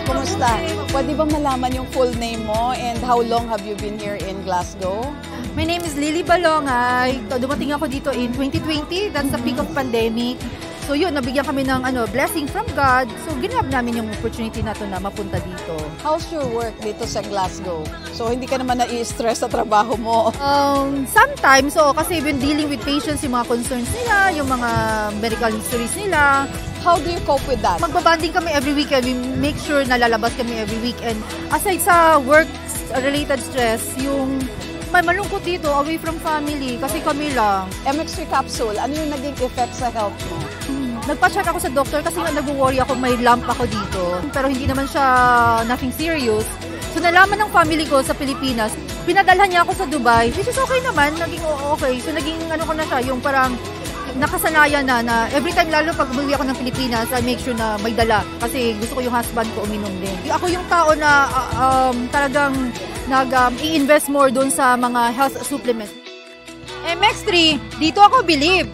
kumusta? Pwede bang malaman yung full name mo and how long have you been here in Glasgow? My name is Lily Balongay. Dumating ako dito in 2020. That's the peak of pandemic. So yun, nabigyan kami ng blessing from God. So ginab namin yung opportunity na to na mapunta dito. How's your work dito sa Glasgow? So hindi ka naman nai-stress sa trabaho mo? Sometimes, kasi when dealing with patients, yung mga concerns nila, yung mga medical histories nila. How do you cope with that? Magbabanding kami every weekend. We make sure na lalabas kami every weekend. Aside sa work-related stress, yung may malungkot dito, away from family, kasi kami lang. MX3 capsule, ano yung naging effect sa health mo? Nagpa-check ako sa doctor kasi nag-worry ako, may lump ako dito. Pero hindi naman siya nothing serious. So nalaman ng family ko sa Pilipinas, pinadalhan niya ako sa Dubai, which is okay naman, naging okay. So naging ko na siya, yung parang nakasanayan na every time, lalo pag umuwi ako ng Pilipinas, I make sure na may dala. Kasi gusto ko yung husband ko uminom din. Ako yung tao na talagang i-invest more doon sa mga health supplements. MX3, dito ako believe.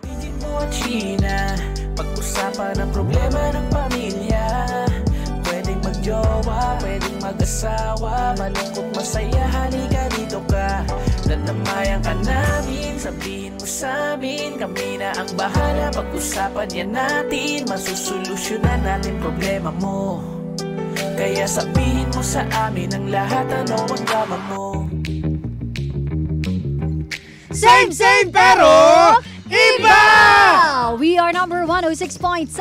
Digit mo at China, pag-usapan ang problema ng pamilya. Pwedeng magjowa, pwedeng mag-asawa, malungkot, masaya, halika dito ka. Dadamayan ka namin, sabihin mo sa amin, kami na ang bahala. Pag-usapan yan natin, masusolusyonan natin problema mo. Kaya sabihin mo sa amin ang lahat, ano ang drama mo. Same pero iba! We are number 106.7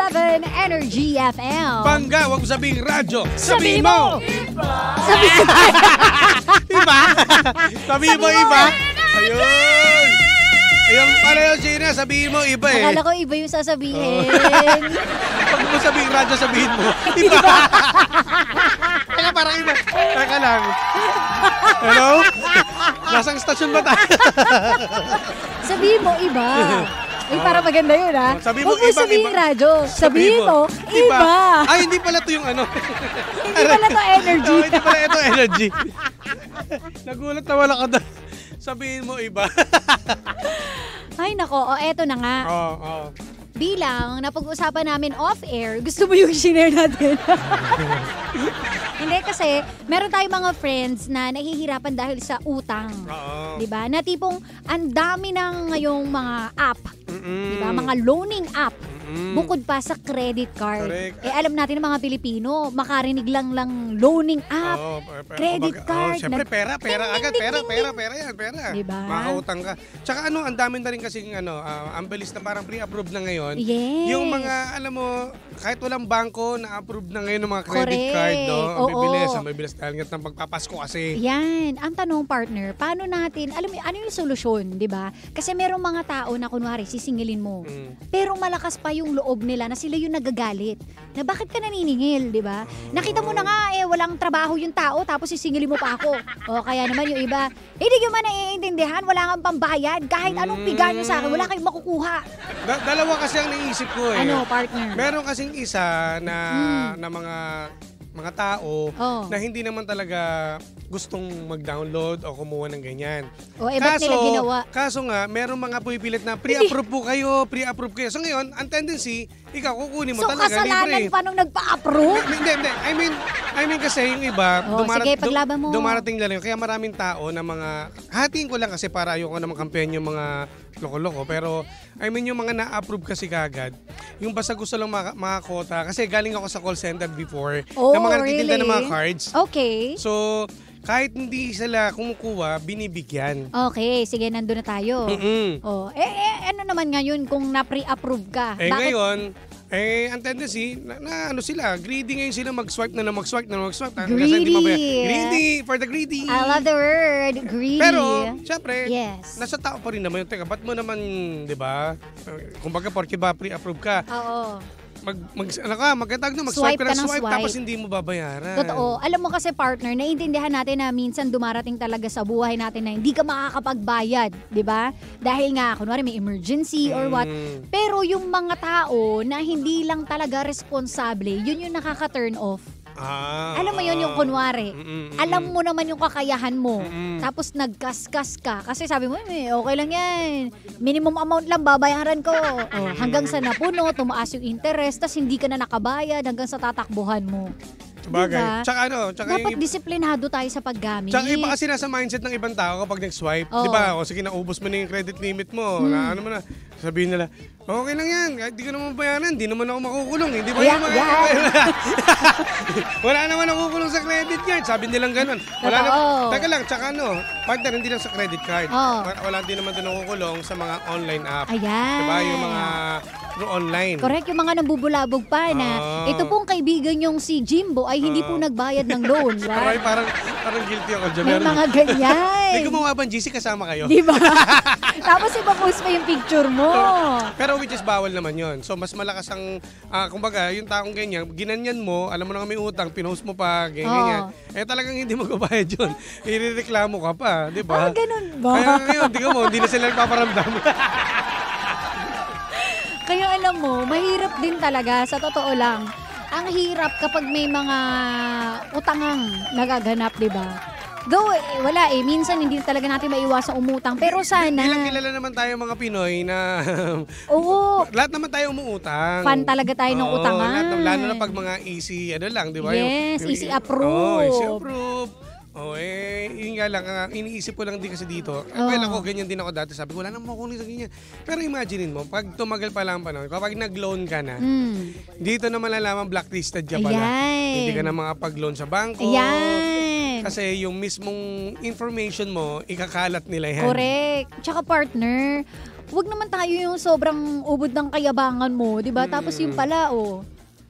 Energy FM. Bangga, wag mo sabing radyo. Sabihin mo! Iba! Iba? Sabihin mo iba? Ayun! Ayun pala yun, Gina. Sabihin mo iba eh. Akala ko iba yung sasabihin. Wag mo sabing radyo, sabihin mo. Iba! Kaya parang iba. Teka lang. Hello? Nasang stasyon ba tayo? Sabihin mo iba. Ay, para maganda yun, ha? Sabihin mo huwag mo ibang sabihin iba. radyo. Sabihin mo iba. Ay, hindi pala to yung ano. Hindi pala to energy. No, hindi pala ito energy. Nagulat na wala ka doon. Sabihin mo iba. Ay, nako. Eto na nga. Oo. Bilang napag-usapan namin off-air, gusto mo yung share natin? Hindi, kasi meron tayong mga friends na nahihirapan dahil sa utang. Oo. Diba? Na tipong ang dami ng ngayong mga app. Diba? Mga loaning app. Bukod pa sa credit card. Correct. Alam natin ng mga Pilipino, makarinig lang loaning app, credit card. Siyempre, pera agad. Pera yan. Diba? Makautang ka. Tsaka ang dami na rin kasing ang bilis na parang pre-approved na ngayon. Yes. Yung mga, alam mo, kahit walang bangko, na-approve na ngayon ng mga credit Correct. card, no? Oo. Ang bibilis dahil ng pagpapasko kasi. Yan. Ang tanong, partner, paano natin, alam mo, ano yung solusyon, di ba? Kasi merong mga tao na kunwari, sisingilin mo. Pero malakas pa yung loob nila na sila yung nagagalit. Na bakit ka naniningil, di ba? Nakita mo na nga, walang trabaho yung tao, tapos sisingilin mo pa ako. O kaya naman yung iba, hindi nyo man naiintindihan, wala kang pambayad, kahit anong piga nyo sa akin, wala kayong makukuha. Dalawa kasi ang naisip ko eh. Ano, partner? Meron kasing isa na mga tao na hindi naman talaga gustong mag-download o kumuha ng ganyan. O, ba't nila ginawa? Kaso nga, merong mga pupilit na pre-approve po kayo, pre-approve kayo. So ngayon, ang tendency, ikaw kukunin mo talaga libre. So kasalanan pa nung nagpa-approve? Hindi. I mean kasi yung iba, sige, paglaban mo. dumarating lang yun. Kaya maraming tao na mga, hatiin ko lang kasi para ayoko na mag-campaign yung mga loko-loko. Pero, I mean yung mga na-approve kasi kagad, yung basta gusto lang makakota. Kasi galing ako sa call center before, na mga nagtitinda ng mga cards. Okay. So, kahit hindi sila kumukuha, binibigyan. Okay, sige, nandun na tayo. Ano naman ngayon kung na-pre-approve ka? Ngayon, Ang tendency, na ano sila, greedy ngayon sila mag-swipe na mag-swipe. Greedy. Greedy, for the greedy. I love the word, greedy. Pero, syempre, Yes. nasa tao pa rin naman yun. Teka, ba't mo naman, di ba? Kumbaga, porque ba pre-approve ka? Oo. Mag-swipe ka na swipe, swipe. tapos hindi mo babayaran. Totoo. Alam mo kasi partner, naiintindihan natin na minsan dumarating talaga sa buhay natin na hindi ka makakapagbayad, di ba? Dahil nga, kunwari may emergency or what. Pero yung mga tao na hindi lang talaga responsable, yun yung nakaka-turn off. Alam mo yun yung kunwari. Alam mo naman yung kakayahan mo. Tapos nagkaskas ka. Kasi sabi mo, okay lang yan. Minimum amount lang babayaran ko. Hanggang sa napuno, tumaas yung interest, tas hindi ka na nakabayad hanggang sa tatakbuhan mo. Bagay. Diba? Tsaka Dapat disiplinado tayo sa paggamit. Tsaka iba kasi nasa mindset ng ibang tao kapag nag-swipe. Oo. Di ba? O sige, naubos mo na yung credit limit mo. Na, ano mo na. Sabihin nila, okay lang yan. Kahit di ko naman bayaran, di naman ako makukulong. Hindi ba Yeah, yung mga... yeah. Wala naman nakukulong sa credit card. Sabi nilang ganun. Wala Totoo. naman. Teka lang, tsaka ano, partner, hindi lang sa credit card. Oo. Wala din naman din nakukulong sa mga online app. Ayan. Diba? Yung mga through online. Correct, yung mga nambubulabog pa na ito pong kaibigan yung si Jimbo ay hindi po nagbayad ng loan. Parang, Right? parang guilty ako dyan. May mga ganyan. May gumawa ba ng GC kasama kayo? Di ba? Tapos ipapost pa yung picture mo. Pero which is bawal naman yon. So mas malakas ang, kumbaga, yung taong ganyan, ginanyan mo, alam mo na nga may utang, pinost mo pa, ganyan. Eh talagang hindi magbabayad yun. Irereklamo ka pa, di ba? Ganun ba? Kaya ngayon, hindi na sila nagpaparamdam. Kaya alam mo, mahirap din talaga, sa totoo lang. Ang hirap kapag may mga utangang nagaganap, di ba? Though, wala minsan hindi talaga natin maiwasan umutang. Pero sana... Bilang kilala naman tayo mga Pinoy na... Oo. lahat naman tayo umuutang. Fan talaga tayo ng Oo, utangan. Lalo na pag mga easy, lang, di ba? Yes, easy approve. Easy approve. Yun nga lang, iniisip ko lang din kasi dito. Well, ako, ganyan din ako dati. Sabi ko, wala naman ako sa ganyan. Pero imaginein mo, pag tumagal pa lang panahon, kapag nag-loan ka na, dito na malalaman blacklisted ka pala. Ayan. Hindi ka na makapag-loan sa bangko. Ayan. Kasi yung mismong information mo, ikakalat nila yan. Correct. Tsaka partner, wag naman tayo yung sobrang ubod ng kayabangan mo, di ba? Tapos yung pala,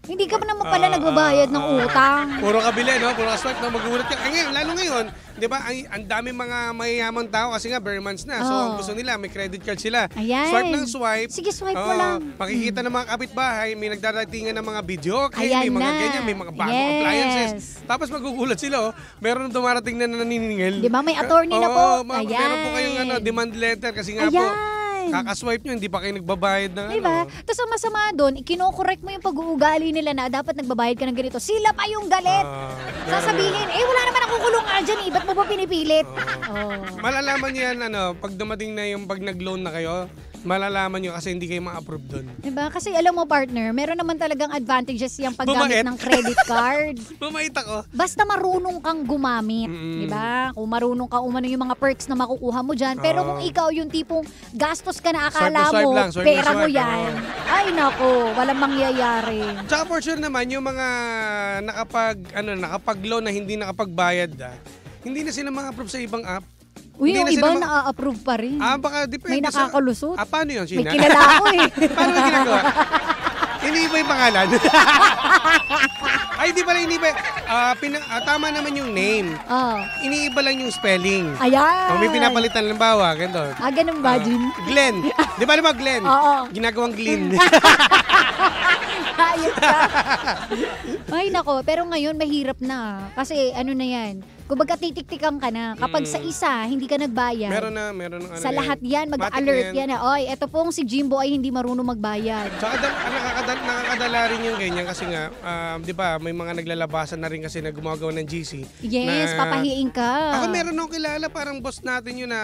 hindi ka pa naman pala nagbabayad ng utang. Puro kabili, no? Puro ka-swipe, no? Magugulat ka. Ngayon, lalo ngayon, di ba, ang daming mga mayayamang tao kasi nga bare months na. So, ang gusto nila, may credit card sila. Ayan. Swipe ng swipe. Sige, swipe mo lang. Makikita ng mga kapitbahay, may nagdaratingan ng mga video, okay, Ayan may mga na. ganyan, may mga bagong appliances. Tapos magugulat sila, meron dumarating na naniningil. Di ba, may attorney na po. Meron po kayong demand letter kasi nga po, kakaswipe nyo, hindi pa kayo nagbabayad ng diba? Tapos ang masama doon, kino-correct mo yung pag-uugali nila na dapat nagbabayad ka ng ganito. Sila pa yung galit. Sasabihin, wala naman akong kulong dyan ba't mo ba pinipilit? Malalaman yan, pag dumating na yung pag nag-loan na kayo, malalaman nyo kasi hindi kayo ma-approve doon. Diba? Kasi alam mo partner, meron naman talagang advantages yung paggamit ng credit card. Bumait ako. Basta marunong kang gumamit. Diba? Kung marunong kang umano yung mga perks na makukuha mo dyan. Pero kung ikaw yung tipong gastos ka na akala Swipe mo, lang, swipe pera lang, mo swipe. yan. Ay nako, walang mangyayari. Tsaka for sure naman, yung mga nakapag-loan na hindi nakapagbayad, hindi na sila ma-approve sa ibang app. Uy, yung Hindi na iba sila na-approve pa rin. Baka depende May nakakalusot. paano yun, May Sheena? kilala ako Paano yung ginagawa? Iniiba yung pangalan. Ay, di pala iniiba. Tama naman yung name. Iniiba lang yung spelling. Ayan. May pinapalitan, halimbawa, ganito. Ganun ba, Jim? Glenn. Di ba naman Glenn? Oo. Ginagawang Glenn. Ayos ka. Ay, nako. Pero ngayon, mahirap na. Kasi ano na yan. Kumbaga titik-tikan ka na. Kapag sa isa, hindi ka nagbayad. Meron na. Sa lahat yan, mag-alert yan na, oy, eto pong si Jimbo ay hindi marunong magbayad. Tsaka nakakadala rin yung ganyan kasi nga, di ba, may mga naglalabasan na rin kasi na gumagawa ng GC. Yes, papahiin ka. Ako meron akong kilala, parang boss natin yun na...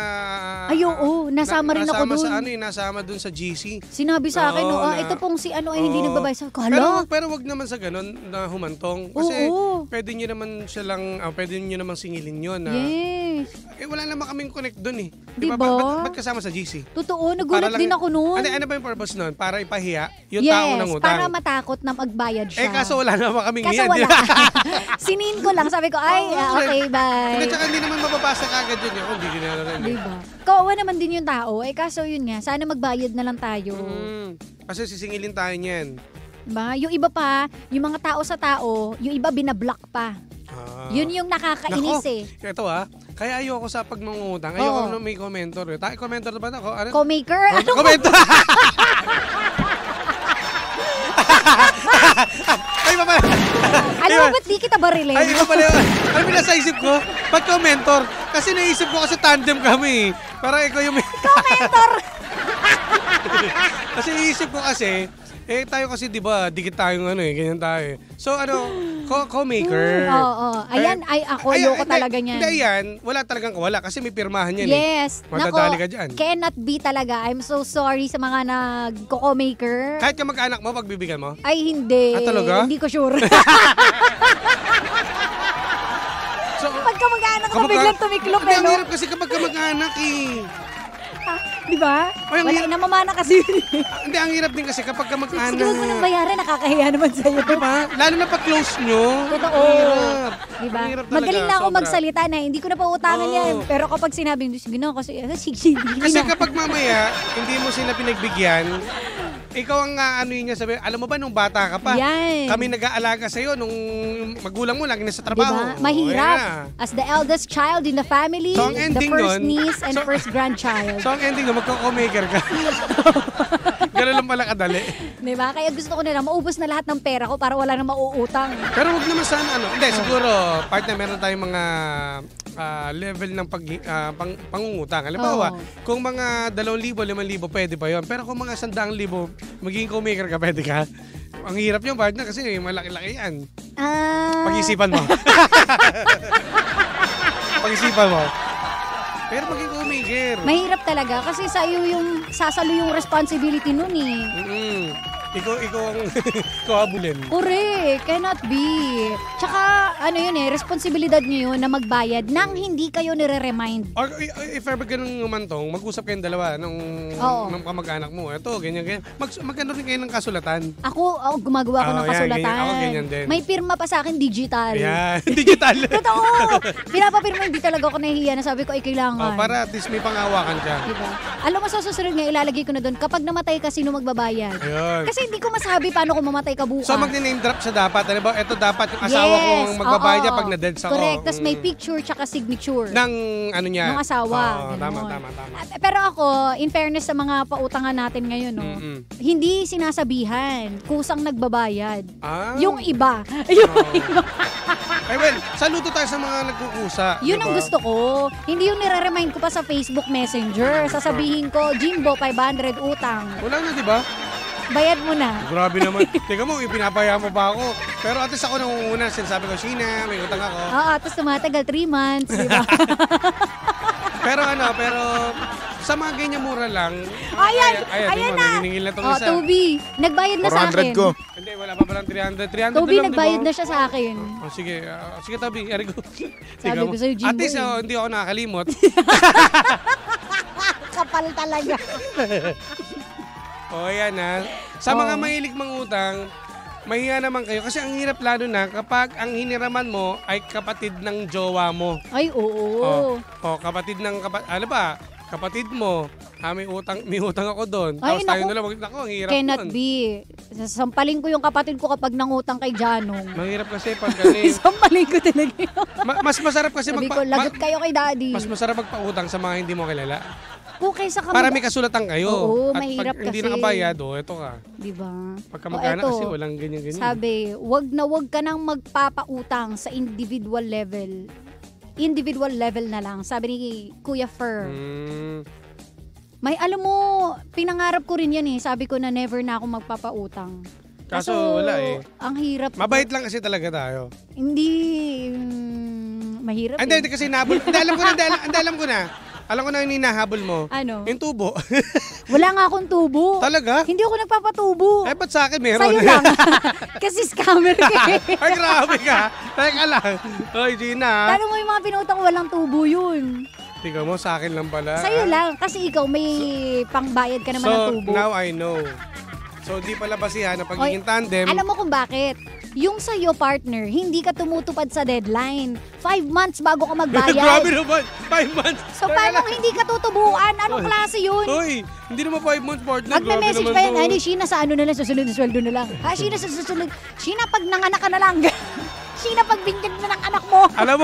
Ay, oo, nasama rin ako dun. Nasama dun sa GC. Sinabi sa akin, ito pong si ay hindi nagbabayad. Sabi ko, pero wag naman sa ganun na humantong. Kasi pwede nyo naman pwede nyo naman singilin yun. Yes. Wala naman kaming connect dun eh. Diba? Ba't kasama sa GC? Totoo, nagulat din ako noon. Ano ba yung purpose nun? Para ipahiya yung tao ng utang? Para matakot na magbayad siya. Kaso wala naman kaming Kaso iyan. wala. Sinin ko lang. Sabi ko, okay, bye. Tsaka hindi naman mababasa kagad yun. Hindi ginala rin. Diba? Kawawa naman din yung tao. Kaso yun nga, sana magbayad na lang tayo. Kasi sisingilin tayo niyan. Diba? Yung iba pa, yung mga tao sa tao, yung iba binablock pa. Yun yung nakakainis eh. Ito kaya ayoko sa pagmangungutang. Ayoko na may commentor. Commentor ba ako? Ano? Co-maker? Commentor! Ay, iba pala. Alam mo ba't di kita barilin? Ay, iba pala. Ano ba nasa isip ko? Pag-commentor. Kasi naisip ko kasi tandem kami. Parang ikaw yung... Commentor! Kasi naisip ko kasi, tayo kasi di ba, dikit tayong ganyan tayo. So co-maker. Oo. Ayan, ako, ayoko talaga niyan. Hindi yan, wala talagang kawala kasi may pirmahan yan Yes. Madadali ka dyan. Cannot be talaga. I'm so sorry sa mga nag-co-maker. Kahit ka mag-anak mo, pagbibigyan mo? Ay, hindi. Talaga? Hindi ko sure. So, pagka mag-anak mo, biglang tumiklop Hindi, ang no? hirap kasi kapag ka mag-anak Di ba? Ay, ang Wala, hirap. namamana kasi. Hindi, ang hirap din kasi kapag ka mag-anak. Sige, huwag mo nang bayaran, nakakahiya naman sa'yo. Diba? Lalo na pag-close nyo. Totoo. Ang hirap. Diba? Ang hirap talaga, Magaling na ako sobra. magsalita na, hindi ko na pa utangan Oo. yan. Pero kapag sinabi, sige na, kasi sige Kasi na. kapag mamaya, hindi mo sila pinagbigyan, ikaw ang ano yun niya sabi, alam mo ba nung bata ka pa, Yan. kami nag-aalaga sa'yo nung magulang mo lagi nasa trabaho. Diba? Mahirap. Ayan na. As the eldest child in the family, So, ang the ending first nun- niece and so- first grandchild. So ang ending na magko-maker ka. Ganun lang pala kadali. Diba? Kaya gusto ko nila, maubos na lahat ng pera ko para wala nang mauutang. Pero wag naman sana Hindi, siguro, partner, meron tayong mga level ng pangungutang. Halimbawa, kung mga 2,000, 5,000, pwede pa yun. Pero kung mga 100,000, magiging co-maker ka, pwede ka. Ang hirap yung partner kasi malaki-laki yan. Pag-isipan mo. Pag-isipan mo. Pero maging co-maker. Mahirap talaga kasi sa iyo yung sasalo yung responsibility nun eh. Ikaw ang habulin. Correct, cannot be. Tsaka yun responsibilidad nyo yun na magbayad nang hindi kayo nire-remind. Or if ever ganun umantong, mag-usap kayong dalawa ng kamag-anak mo. Ito, ganyan. Magkano rin kayo ng kasulatan. Ako, gumagawa ko ng yan, kasulatan. ganyan. Ako, ganyan din. May pirma pa sa akin, digital. Ayan, digital. Totoo! Pinapapirma, hindi talaga ako nahihiya na sabi ko, ay kailangan. Para at least may pangawakan ka. Diba? Alam mo, sa susunod nga, ilalagay ko na doon, kapag namatay ka, sino magbabayad? Ayun. Kasi hindi ko masabi paano kung mamatay ka bukas. So mag-name drop siya dapat. Ano ba? Ito dapat yung asawa ko ang magbabayad niya pag na-deads ako. Correct. Tapos may picture tsaka signature. Ng ano niya? Ng asawa. Tama. Pero ako, in fairness sa mga pautangan natin ngayon, hindi sinasabihan. Kusang nagbabayad. Yung iba. Ay, well, saludo tayo sa mga nagkukusa. Yun ang gusto ko. Hindi yung nire-remind ko pa sa Facebook Messenger. Sasabihin ko, Jimbo, 500 utang. Wala na, di ba? Bayad mo na. Grabe naman. Teka mo, ipinapaya mo pa ako. Pero at least ako nangunguna. Sinasabi ko, Sheena, may utang ako. Oo, tapos tumatagal 3 months, di ba? pero sa mga ganyan mura lang. Ayan na. Naniningil na itong isa. Toby, nagbayad na sa akin. 400 ko. Hindi, wala pa palang 300. 300 Toby, na lang, nagbayad di ba? na siya sa akin. Sige, Toby, ari ko. Sabi ko sa'yo, Jimbo. At least, hindi ako nakakalimot. Kapal talaga. Yan Sa mga mahilig mangutang, mahiya naman kayo. Kasi ang hirap lalo na kapag ang hiniraman mo ay kapatid ng jowa mo. Ay, oo. Kapatid ng ano ba? Kapatid mo, may utang ako doon. Ay, Tapos tayo naku. nila, ang hirap Cannot nun. be. Sasampalin ko yung kapatid ko kapag nangutang kay Janong. Mahirap kasi pag ganun. Sampalin ko talaga yun. Mas masarap kasi Sabi ko, lagot kayo kay daddy. mas masarap magpautang sa mga hindi mo kilala. Kung kaysa Para may kasulatan kayo. Oo, At mahirap pag hindi kasi. nakabayad, ito ka. Diba? Pagka mag-anak kasi walang ganyan-ganyan. Sabi, wag ka nang magpapautang sa individual level. Individual level na lang. Sabi ni Kuya Fer. May alam mo, pinangarap ko rin yan eh. Sabi ko na never na ako magpapautang. Kaso wala eh. Ang hirap. Mabait lang kasi talaga tayo. Hindi, mahirap Hindi kasi nahabol. Hindi, alam ko na. Alam ko na yung hinahabol mo. Ano? Yung tubo. Wala nga akong tubo. Talaga? Hindi ako nagpapatubo. Ba't sa akin meron? Sa'yo lang. Kasi scammer ka eh. Ay, grabe ka. Teka lang. Oy, Gina. Tanong mo yung mga pinutang ko, walang tubo yun. Tingnan mo, sa akin lang pala. Sa'yo lang. Kasi ikaw may pangbayad ka naman ng tubo. So, now I know. So, di pala basihan na pagiging tandem. Alam mo kung bakit? yung sa'yo, partner, hindi ka tumutupad sa deadline. 5 months bago ka magbayad. Grabe naman, 5 months. So, paano hindi ka tutubuan? Anong klase yun? Hoy, hindi naman 5 months, partner. Magme-message Grabe pa yan, naman to. ay, Sheena, sa ano na lang, susunod na sweldo na lang. Ha, Sheena, sa susunod. Sheena, pag nanganak ka na lang. Sheena, pag bintig na ng anak mo. Alam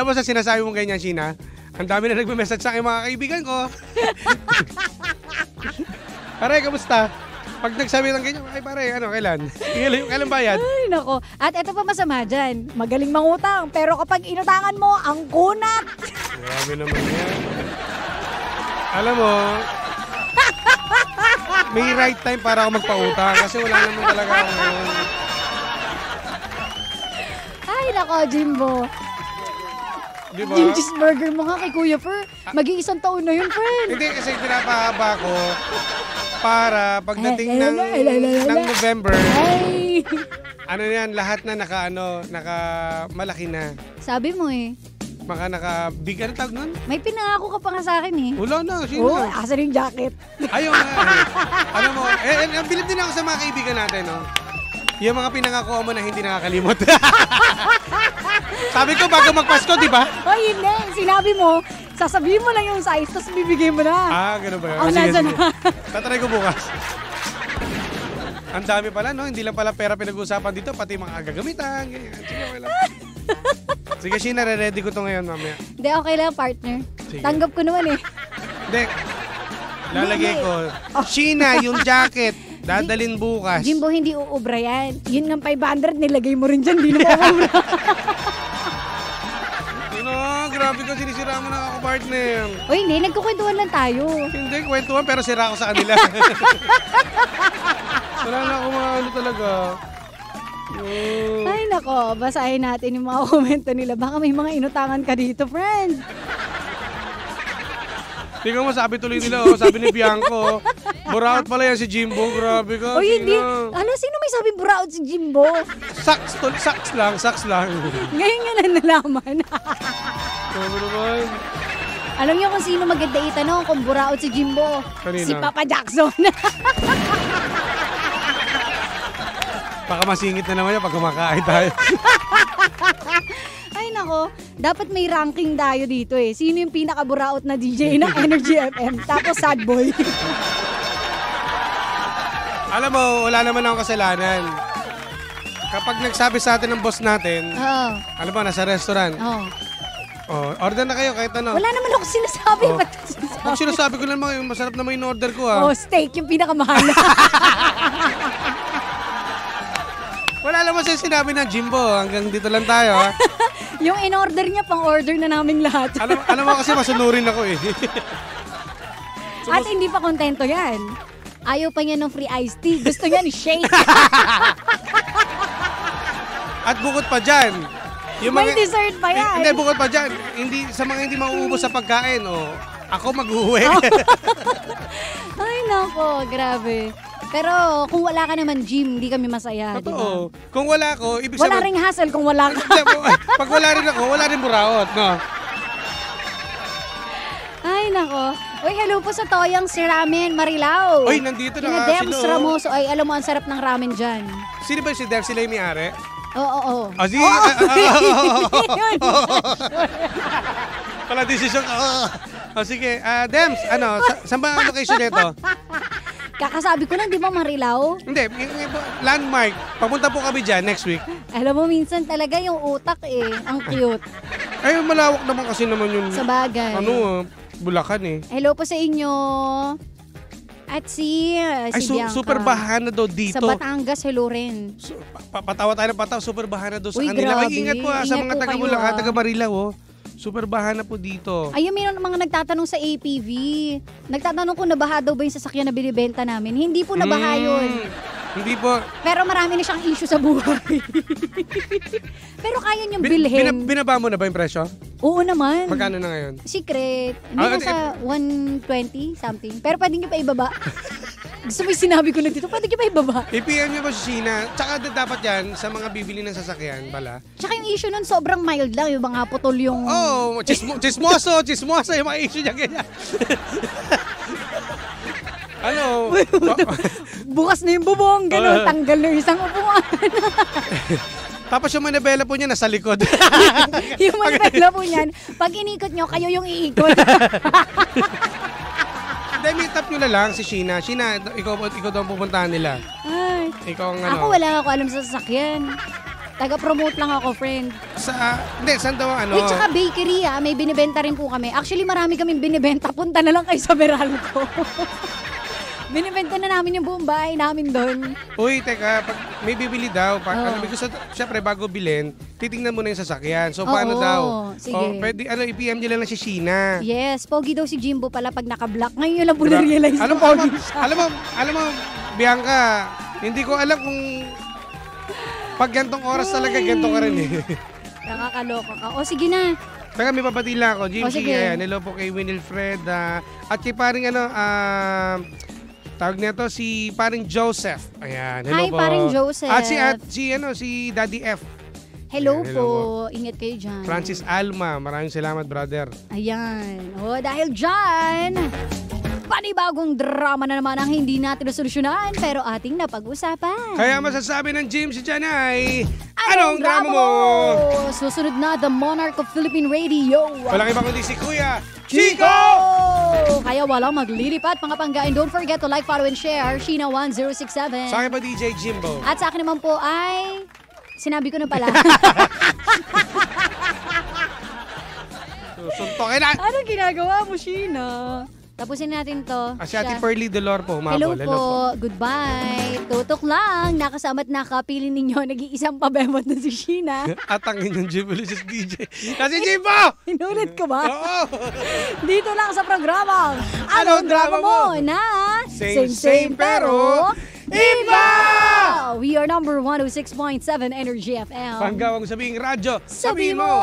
mo sa sinasabi mong ganyan, Sheena, ang dami na nagme-message sa akin mga kaibigan ko. Pare, kamusta? Pag nagsabi ng ganyan, ay pare, kailan? Kailan bayad? Ay, nako. At ito pa masama dyan, magaling mangutang, pero kapag inutangan mo, ang kunat. Grabe naman yan. Alam mo, may right time para ako magpautang kasi wala naman talaga ako ngayon. Ay, nako, Jimbo. Di ba? Yung cheeseburger mo nga kay Kuya Fer, mag-iisang taon na yun, friend. Hindi, kasi pinapahaba ko para pagdating ng November, Ay, lahat na malaki na. sabi mo eh, Big, ano tawag nun? may pinangako ka pa nga sa akin eh. Wala na, sino? Oh, asan yung jacket? Ayaw nga. Alam mo, bilib din ako sa mga kaibigan natin, no? Yung mga pinangako mo na hindi nakakalimot. Sabi ko bago magpasko, di ba? Ay, hindi. Sinabi mo, sasabihin mo lang yung size, tapos bibigay mo na. Gano'n ba yun? Oh, nasa na. Tatry ko bukas. Ang dami pala, no? Hindi lang pala pera pinag-uusapan dito, pati mga gagamitan. Ganyan. Sige, okay lang. Sige, Sheena, ready ko to ngayon, mamaya. Hindi, okay lang, partner. Sige. Tanggap ko naman eh. Hindi. Lalagay ko. Sheena, yung jacket. Dadalin bukas. Jimbo, hindi uubra yan. Yun ng 500, nilagay mo rin dyan, di na uubra. Grabe ka, sinisira mo na ako, partner. Uy, hindi, nagkukwentuhan lang tayo. Hindi, kwentuhan, pero sira ako sa kanila. Wala na ako mga talaga. Ay, nako, basahin natin yung mga komento nila. Baka may mga inutangan ka dito, friend. Tingnan mo, sabi tuloy nila, sabi ni Bianco, buraot pala yan si Jimbo, grabe ka. Uy, hindi. Ano, sino may sabi buraot si Jimbo? Saks lang. Ngayon nga lang nalaman. Grabe naman. Alam niyo kung sino maganda itanong kung buraot si Jimbo? Kanina? Si Papa Jackson. Baka masingit na naman yan pag kumakain tayo. Ay nako, dapat may ranking tayo dito eh. Sino yung pinakaburaot na DJ ng Energy FM? Tapos sad boy. Alam mo, wala naman akong kasalanan. Kapag nagsabi sa atin ng boss natin, Oo. alam mo, nasa restaurant, order na kayo kahit ano. Wala naman ako sinasabi. Oh. Ba't sinasabi? Pag sinasabi ko lang, masarap naman yung order ko Oh, steak yung pinakamahal. Wala naman siya sinabi na, Jimbo, hanggang dito lang tayo. Ha? Yung in-order niya, pang-order na namin lahat. alam mo kasi masunurin ako eh. At hindi pa kontento yan. Ayaw pa niya ng free iced tea. Gusto niya ni shake. At bukod pa dyan, May dessert pa yan. Hindi, bukod pa dyan, sa mga hindi mauubos sa pagkain, ako mag-uwi. Ay, nako, grabe. Pero kung wala ka naman, Jim, hindi kami masaya. Totoo. Diba? Kung wala ako, ibig Wala sabihin... ring hassle kung wala ka. Pag wala rin ako, wala rin buraot, no? Ay, nako. Uy, hello po sa Toyang si Ramen Marilao. Uy, nandito na nga Dems sila. Ramoso. Ay, alam mo, ang sarap ng ramen dyan. Sino ba si Dev? Sila yung may-ari? Oo. Sige. Pala desisyon ka. Sige. Dems, saan ba ang location nito? Kakasabi ko lang, di ba Marilao? Hindi, landmark. Papunta po kami dyan next week. Alam mo, minsan talaga yung utak ang cute. Ay, malawak naman kasi naman yun. Sa bagay. Bulacan eh. Hello po sa inyo. At si Bianca. Super baha na daw dito. Sa Batangas, hello rin. Patawa tayo ng patawa, super baha na daw sa Uy, kanila. grabe. Ay, ingat po sa Ingat mga po taga kayo, Bulacan, taga Marilao. Super baha na po dito. Ayun, mayroon mga nagtatanong sa APV. Nagtatanong kung nabaha daw ba yung sasakyan na binibenta namin. Hindi po nabaha yun. Hindi po. Pero marami na siyang issue sa buhay. Pero kaya niyong bilhin. Binaba mo na ba yung presyo? Oo naman. Magkano na ngayon? Secret. Hindi na sa 120 something. Pero pwede niyo pa ibaba. Gusto mo yung sinabi ko na dito, pwede niyo pa ibaba. I-PM niyo ba si Sheena? Tsaka dapat yan sa mga bibili ng sasakyan pala. Tsaka yung issue nun sobrang mild lang. Yung mga putol yung... Oh, chismoso yung mga issue niya ganyan. bukas na yung bubong, gano'n, tanggal na yung isang upuan. Tapos yung manabela po niya nasa likod. Yung manibela po niyan, pag inikot nyo, kayo yung iikot. Hindi, meet up nyo na lang si Sheena. Sheena, ikaw daw ang pupuntahan nila. Ay, Ikaw ang ano. ako wala ako alam sa sasakyan. Taga-promote lang ako, friend. Hindi, saan daw ang ano? Uy, tsaka bakery may binibenta rin po kami. Actually, marami kaming binibenta. Punta na lang kayo sa Meralco. Binibenta na namin yung buong bahay namin doon. Uy, teka, pag may bibili daw, syempre bago bilhin, titingnan mo na yung sasakyan. So, paano Oo, daw? sige. Pwede, i-PM nyo lang si Sheena. Yes, pogi daw si Jimbo pala pag naka-block. Ngayon yun lang po na-realize na pogi siya. Alam mo, Bianca, hindi ko alam kung pag gantong oras talaga, ganto ka rin eh. Nakakaloka ka. O, sige na. Teka, may papatila ako. Jim, sige. ayan, hello po kay Winilfred. At kay paring tawag nito si paring Joseph. Ayan, hello Hi, po. paring Joseph. At si Daddy F. Hello, Ayan, po. hello Ingat kayo dyan. Francis Alma, maraming salamat, brother. Ayan. O, dahil dyan, panibagong drama na naman ang hindi natin nasolusyonan pero ating napag-usapan. Kaya masasabi ng Jim si Jan ay, anong drama mo? Susunod na, The Monarch of Philippine Radio. Walang ibang kundi si Kuya Chico! Kaya walang maglilipat mga panggain. Don't forget to like, follow, and share. Sheena1067. Sa akin pa DJ Jimbo. At sa akin naman po ay... Sinabi ko na pala. Suntokin na! Anong ginagawa mo, Sheena? Tapusin natin to. Si Ate Pearly Dolor po, Hello humabol. po. Goodbye. Tutok lang. Nakasama't nakapili ninyo. Nag-iisang pabemot na si Sheena. At ang inyong Jibulisis DJ. Kasi Jimbo! Inulit ko ba? Oo! Dito lang sa programa. Anong drama mo? Na Same pero iba! We are number 106.7 Energy FM. Panggawang sabing radyo, Sabi sabihin mo!